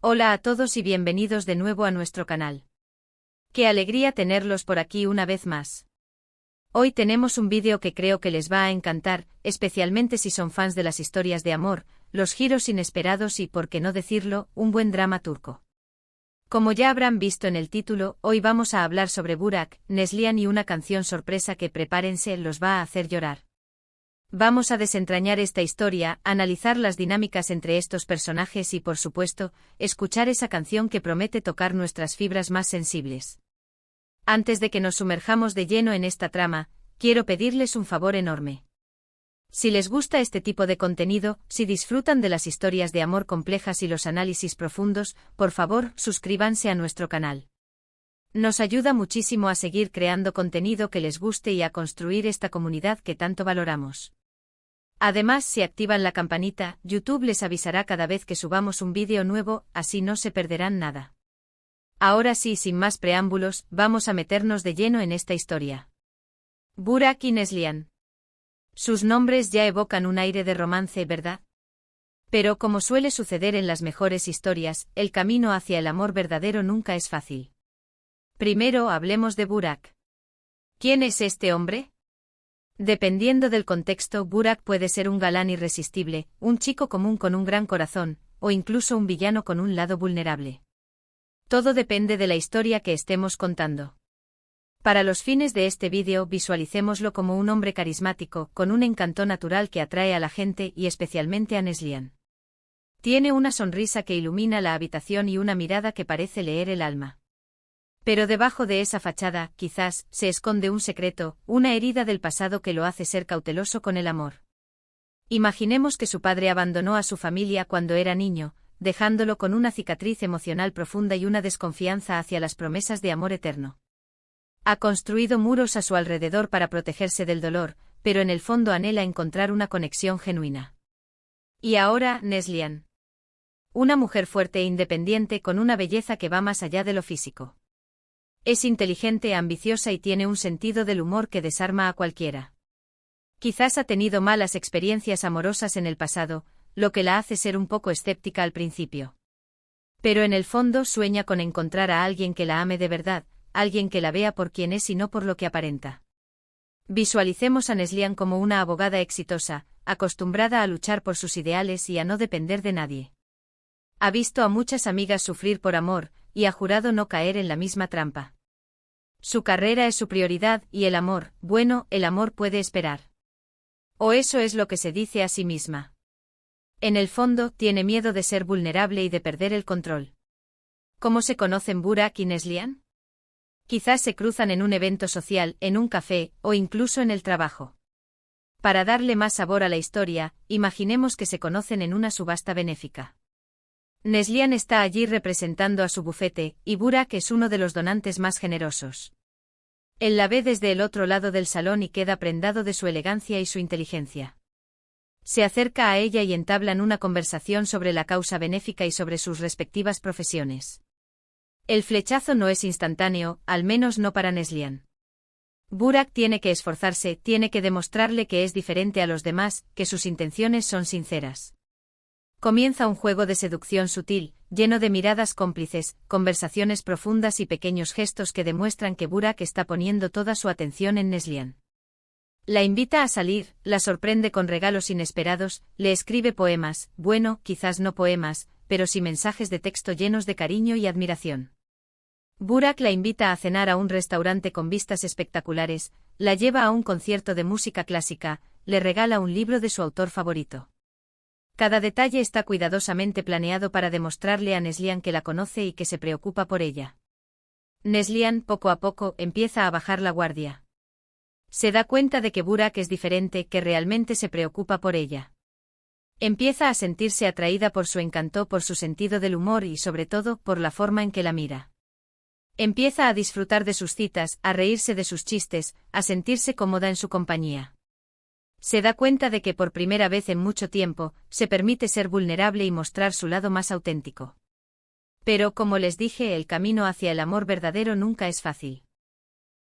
Hola a todos y bienvenidos de nuevo a nuestro canal. Qué alegría tenerlos por aquí una vez más. Hoy tenemos un vídeo que creo que les va a encantar, especialmente si son fans de las historias de amor, los giros inesperados y, por qué no decirlo, un buen drama turco. Como ya habrán visto en el título, hoy vamos a hablar sobre Burak, Neslihan y una canción sorpresa que, prepárense, los va a hacer llorar. Vamos a desentrañar esta historia, analizar las dinámicas entre estos personajes y, por supuesto, escuchar esa canción que promete tocar nuestras fibras más sensibles. Antes de que nos sumerjamos de lleno en esta trama, quiero pedirles un favor enorme. Si les gusta este tipo de contenido, si disfrutan de las historias de amor complejas y los análisis profundos, por favor, suscríbanse a nuestro canal. Nos ayuda muchísimo a seguir creando contenido que les guste y a construir esta comunidad que tanto valoramos. Además, si activan la campanita, YouTube les avisará cada vez que subamos un vídeo nuevo, así no se perderán nada. Ahora sí, sin más preámbulos, vamos a meternos de lleno en esta historia. Burak y Neslihan. Sus nombres ya evocan un aire de romance, ¿verdad? Pero como suele suceder en las mejores historias, el camino hacia el amor verdadero nunca es fácil. Primero hablemos de Burak. ¿Quién es este hombre? Dependiendo del contexto, Burak puede ser un galán irresistible, un chico común con un gran corazón, o incluso un villano con un lado vulnerable. Todo depende de la historia que estemos contando. Para los fines de este vídeo, visualicémoslo como un hombre carismático, con un encanto natural que atrae a la gente y especialmente a Neslihan. Tiene una sonrisa que ilumina la habitación y una mirada que parece leer el alma. Pero debajo de esa fachada, quizás, se esconde un secreto, una herida del pasado que lo hace ser cauteloso con el amor. Imaginemos que su padre abandonó a su familia cuando era niño, dejándolo con una cicatriz emocional profunda y una desconfianza hacia las promesas de amor eterno. Ha construido muros a su alrededor para protegerse del dolor, pero en el fondo anhela encontrar una conexión genuina. Y ahora, Neslihan. Una mujer fuerte e independiente con una belleza que va más allá de lo físico. Es inteligente, ambiciosa y tiene un sentido del humor que desarma a cualquiera. Quizás ha tenido malas experiencias amorosas en el pasado, lo que la hace ser un poco escéptica al principio. Pero en el fondo sueña con encontrar a alguien que la ame de verdad, alguien que la vea por quien es y no por lo que aparenta. Visualicemos a Neslihan como una abogada exitosa, acostumbrada a luchar por sus ideales y a no depender de nadie. Ha visto a muchas amigas sufrir por amor, y ha jurado no caer en la misma trampa. Su carrera es su prioridad y el amor, bueno, el amor puede esperar. O eso es lo que se dice a sí misma. En el fondo, tiene miedo de ser vulnerable y de perder el control. ¿Cómo se conocen Burak y Neslihan? Quizás se cruzan en un evento social, en un café, o incluso en el trabajo. Para darle más sabor a la historia, imaginemos que se conocen en una subasta benéfica. Neslihan está allí representando a su bufete, y Burak es uno de los donantes más generosos. Él la ve desde el otro lado del salón y queda prendado de su elegancia y su inteligencia. Se acerca a ella y entablan una conversación sobre la causa benéfica y sobre sus respectivas profesiones. El flechazo no es instantáneo, al menos no para Neslihan. Burak tiene que esforzarse, tiene que demostrarle que es diferente a los demás, que sus intenciones son sinceras. Comienza un juego de seducción sutil, lleno de miradas cómplices, conversaciones profundas y pequeños gestos que demuestran que Burak está poniendo toda su atención en Neslihan. La invita a salir, la sorprende con regalos inesperados, le escribe poemas, bueno, quizás no poemas, pero sí mensajes de texto llenos de cariño y admiración. Burak la invita a cenar a un restaurante con vistas espectaculares, la lleva a un concierto de música clásica, le regala un libro de su autor favorito. Cada detalle está cuidadosamente planeado para demostrarle a Neslihan que la conoce y que se preocupa por ella. Neslihan, poco a poco, empieza a bajar la guardia. Se da cuenta de que Burak es diferente, que realmente se preocupa por ella. Empieza a sentirse atraída por su encanto, por su sentido del humor y, sobre todo, por la forma en que la mira. Empieza a disfrutar de sus citas, a reírse de sus chistes, a sentirse cómoda en su compañía. Se da cuenta de que por primera vez en mucho tiempo, se permite ser vulnerable y mostrar su lado más auténtico. Pero, como les dije, el camino hacia el amor verdadero nunca es fácil.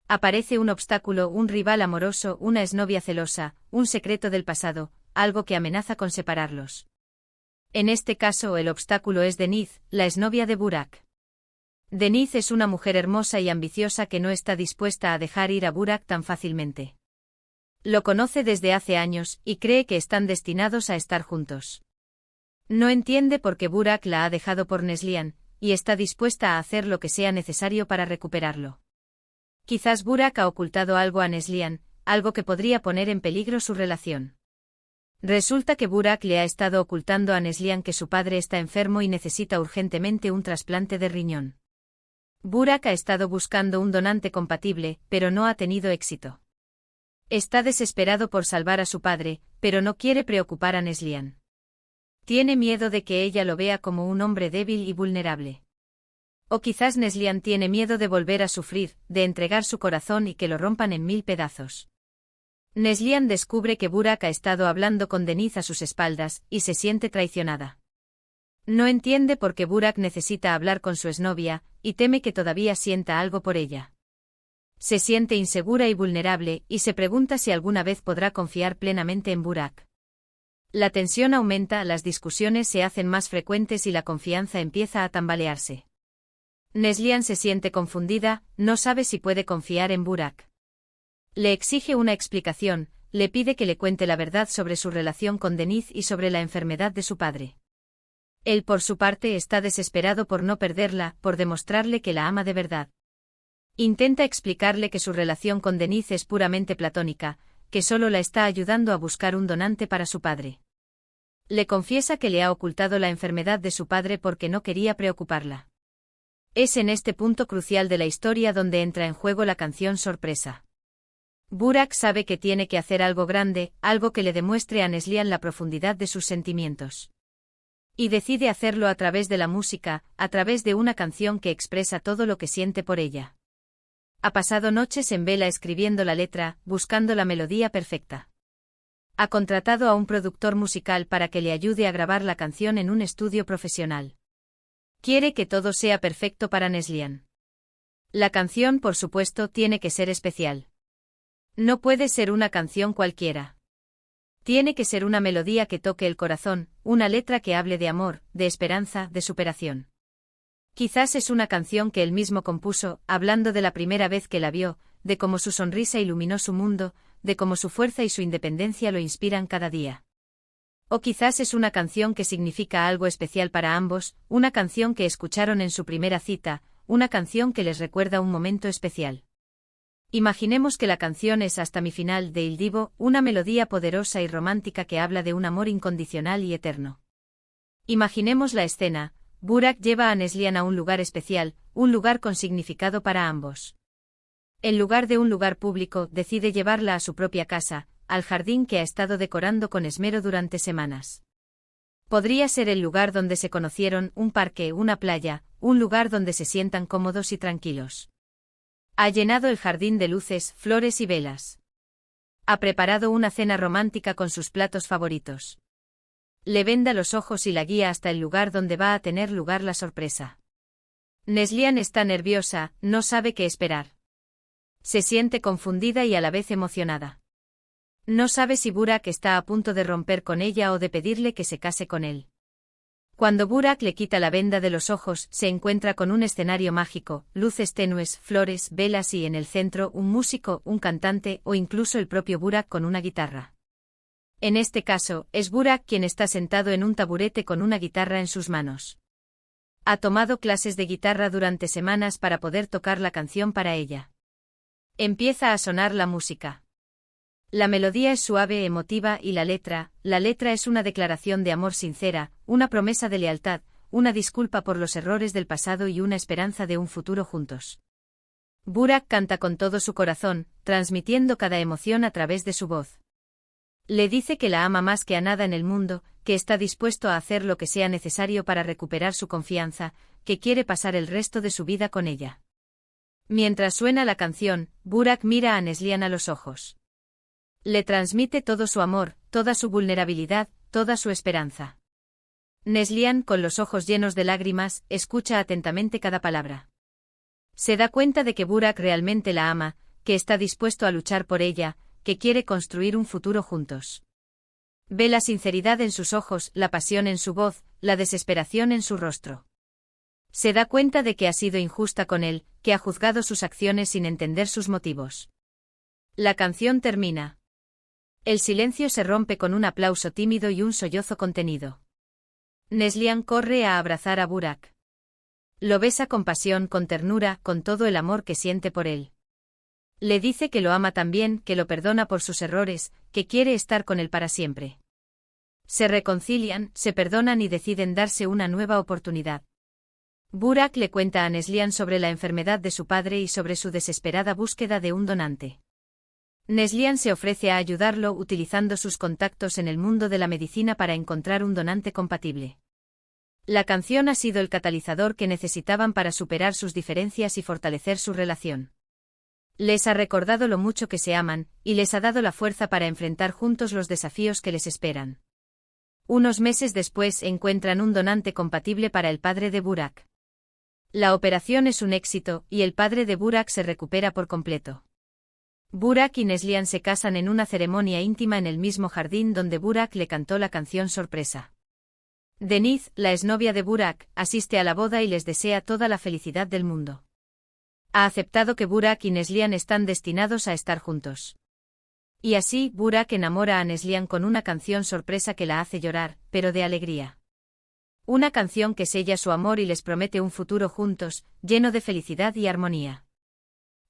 Aparece un obstáculo, un rival amoroso, una exnovia celosa, un secreto del pasado, algo que amenaza con separarlos. En este caso el obstáculo es Deniz, la exnovia de Burak. Deniz es una mujer hermosa y ambiciosa que no está dispuesta a dejar ir a Burak tan fácilmente. Lo conoce desde hace años y cree que están destinados a estar juntos. No entiende por qué Burak la ha dejado por Neslihan, y está dispuesta a hacer lo que sea necesario para recuperarlo. Quizás Burak ha ocultado algo a Neslihan, algo que podría poner en peligro su relación. Resulta que Burak le ha estado ocultando a Neslihan que su padre está enfermo y necesita urgentemente un trasplante de riñón. Burak ha estado buscando un donante compatible, pero no ha tenido éxito. Está desesperado por salvar a su padre, pero no quiere preocupar a Neslihan. Tiene miedo de que ella lo vea como un hombre débil y vulnerable. O quizás Neslihan tiene miedo de volver a sufrir, de entregar su corazón y que lo rompan en 1000 pedazos. Neslihan descubre que Burak ha estado hablando con Deniz a sus espaldas, y se siente traicionada. No entiende por qué Burak necesita hablar con su exnovia, y teme que todavía sienta algo por ella. Se siente insegura y vulnerable, y se pregunta si alguna vez podrá confiar plenamente en Burak. La tensión aumenta, las discusiones se hacen más frecuentes y la confianza empieza a tambalearse. Neslihan se siente confundida, no sabe si puede confiar en Burak. Le exige una explicación, le pide que le cuente la verdad sobre su relación con Deniz y sobre la enfermedad de su padre. Él por su parte está desesperado por no perderla, por demostrarle que la ama de verdad. Intenta explicarle que su relación con Deniz es puramente platónica, que solo la está ayudando a buscar un donante para su padre. Le confiesa que le ha ocultado la enfermedad de su padre porque no quería preocuparla. Es en este punto crucial de la historia donde entra en juego la canción sorpresa. Burak sabe que tiene que hacer algo grande, algo que le demuestre a Neslihan la profundidad de sus sentimientos. Y decide hacerlo a través de la música, a través de una canción que expresa todo lo que siente por ella. Ha pasado noches en vela escribiendo la letra, buscando la melodía perfecta. Ha contratado a un productor musical para que le ayude a grabar la canción en un estudio profesional. Quiere que todo sea perfecto para Neslihan. La canción, por supuesto, tiene que ser especial. No puede ser una canción cualquiera. Tiene que ser una melodía que toque el corazón, una letra que hable de amor, de esperanza, de superación. Quizás es una canción que él mismo compuso, hablando de la primera vez que la vio, de cómo su sonrisa iluminó su mundo, de cómo su fuerza y su independencia lo inspiran cada día. O quizás es una canción que significa algo especial para ambos, una canción que escucharon en su primera cita, una canción que les recuerda un momento especial. Imaginemos que la canción es Hasta mi final de Il Divo, una melodía poderosa y romántica que habla de un amor incondicional y eterno. Imaginemos la escena. Burak lleva a Neslihan a un lugar especial, un lugar con significado para ambos. En lugar de un lugar público, decide llevarla a su propia casa, al jardín que ha estado decorando con esmero durante semanas. Podría ser el lugar donde se conocieron, un parque, una playa, un lugar donde se sientan cómodos y tranquilos. Ha llenado el jardín de luces, flores y velas. Ha preparado una cena romántica con sus platos favoritos. Le venda los ojos y la guía hasta el lugar donde va a tener lugar la sorpresa. Neslihan está nerviosa, no sabe qué esperar. Se siente confundida y a la vez emocionada. No sabe si Burak está a punto de romper con ella o de pedirle que se case con él. Cuando Burak le quita la venda de los ojos, se encuentra con un escenario mágico, luces tenues, flores, velas y en el centro un músico, un cantante o incluso el propio Burak con una guitarra. En este caso, es Burak quien está sentado en un taburete con una guitarra en sus manos. Ha tomado clases de guitarra durante semanas para poder tocar la canción para ella. Empieza a sonar la música. La melodía es suave, emotiva y la letra es una declaración de amor sincera, una promesa de lealtad, una disculpa por los errores del pasado y una esperanza de un futuro juntos. Burak canta con todo su corazón, transmitiendo cada emoción a través de su voz. Le dice que la ama más que a nada en el mundo, que está dispuesto a hacer lo que sea necesario para recuperar su confianza, que quiere pasar el resto de su vida con ella. Mientras suena la canción, Burak mira a Neslihan a los ojos. Le transmite todo su amor, toda su vulnerabilidad, toda su esperanza. Neslihan, con los ojos llenos de lágrimas, escucha atentamente cada palabra. Se da cuenta de que Burak realmente la ama, que está dispuesto a luchar por ella, que quiere construir un futuro juntos. Ve la sinceridad en sus ojos, la pasión en su voz, la desesperación en su rostro. Se da cuenta de que ha sido injusta con él, que ha juzgado sus acciones sin entender sus motivos. La canción termina. El silencio se rompe con un aplauso tímido y un sollozo contenido. Neslihan corre a abrazar a Burak. Lo besa con pasión, con ternura, con todo el amor que siente por él. Le dice que lo ama también, que lo perdona por sus errores, que quiere estar con él para siempre. Se reconcilian, se perdonan y deciden darse una nueva oportunidad. Burak le cuenta a Neslihan sobre la enfermedad de su padre y sobre su desesperada búsqueda de un donante. Neslihan se ofrece a ayudarlo utilizando sus contactos en el mundo de la medicina para encontrar un donante compatible. La canción ha sido el catalizador que necesitaban para superar sus diferencias y fortalecer su relación. Les ha recordado lo mucho que se aman, y les ha dado la fuerza para enfrentar juntos los desafíos que les esperan. Unos meses después encuentran un donante compatible para el padre de Burak. La operación es un éxito, y el padre de Burak se recupera por completo. Burak y Neslihan se casan en una ceremonia íntima en el mismo jardín donde Burak le cantó la canción sorpresa. Deniz, la exnovia de Burak, asiste a la boda y les desea toda la felicidad del mundo. Ha aceptado que Burak y Neslihan están destinados a estar juntos. Y así, Burak enamora a Neslihan con una canción sorpresa que la hace llorar, pero de alegría. Una canción que sella su amor y les promete un futuro juntos, lleno de felicidad y armonía.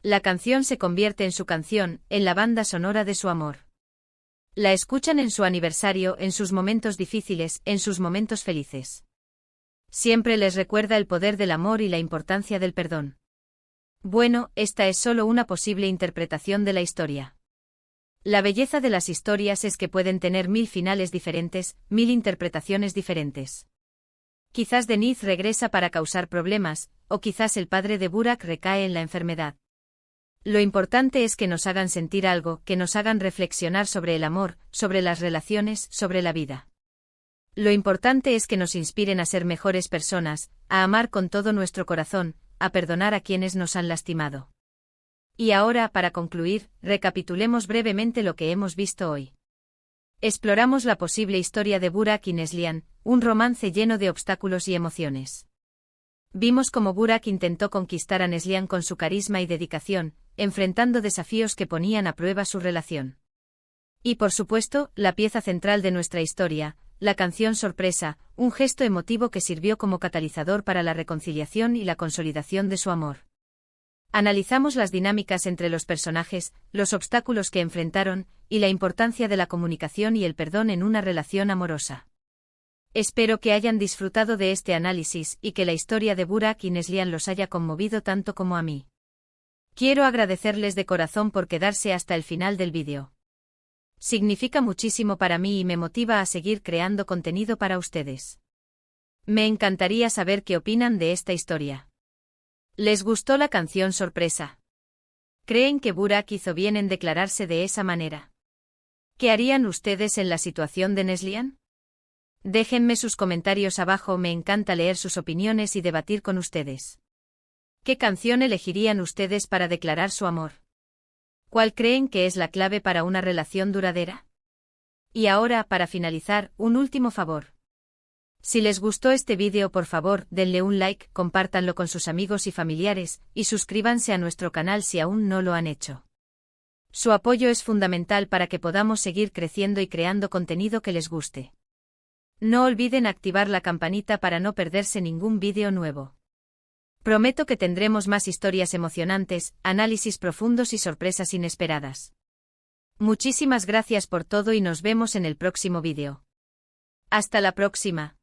La canción se convierte en su canción, en la banda sonora de su amor. La escuchan en su aniversario, en sus momentos difíciles, en sus momentos felices. Siempre les recuerda el poder del amor y la importancia del perdón. Bueno, esta es solo una posible interpretación de la historia. La belleza de las historias es que pueden tener 1000 finales diferentes, 1000 interpretaciones diferentes. Quizás Deniz regresa para causar problemas, o quizás el padre de Burak recae en la enfermedad. Lo importante es que nos hagan sentir algo, que nos hagan reflexionar sobre el amor, sobre las relaciones, sobre la vida. Lo importante es que nos inspiren a ser mejores personas, a amar con todo nuestro corazón, a perdonar a quienes nos han lastimado. Y ahora, para concluir, recapitulemos brevemente lo que hemos visto hoy. Exploramos la posible historia de Burak y Neslihan, un romance lleno de obstáculos y emociones. Vimos cómo Burak intentó conquistar a Neslihan con su carisma y dedicación, enfrentando desafíos que ponían a prueba su relación. Y por supuesto, la pieza central de nuestra historia, la canción sorpresa, un gesto emotivo que sirvió como catalizador para la reconciliación y la consolidación de su amor. Analizamos las dinámicas entre los personajes, los obstáculos que enfrentaron, y la importancia de la comunicación y el perdón en una relación amorosa. Espero que hayan disfrutado de este análisis y que la historia de Burak y Neslihan los haya conmovido tanto como a mí. Quiero agradecerles de corazón por quedarse hasta el final del vídeo. Significa muchísimo para mí y me motiva a seguir creando contenido para ustedes. Me encantaría saber qué opinan de esta historia. ¿Les gustó la canción sorpresa? ¿Creen que Burak hizo bien en declararse de esa manera? ¿Qué harían ustedes en la situación de Neslihan? Déjenme sus comentarios abajo, me encanta leer sus opiniones y debatir con ustedes. ¿Qué canción elegirían ustedes para declarar su amor? ¿Cuál creen que es la clave para una relación duradera? Y ahora, para finalizar, un último favor. Si les gustó este vídeo, por favor, denle un like, compártanlo con sus amigos y familiares, y suscríbanse a nuestro canal si aún no lo han hecho. Su apoyo es fundamental para que podamos seguir creciendo y creando contenido que les guste. No olviden activar la campanita para no perderse ningún vídeo nuevo. Prometo que tendremos más historias emocionantes, análisis profundos y sorpresas inesperadas. Muchísimas gracias por todo y nos vemos en el próximo vídeo. Hasta la próxima.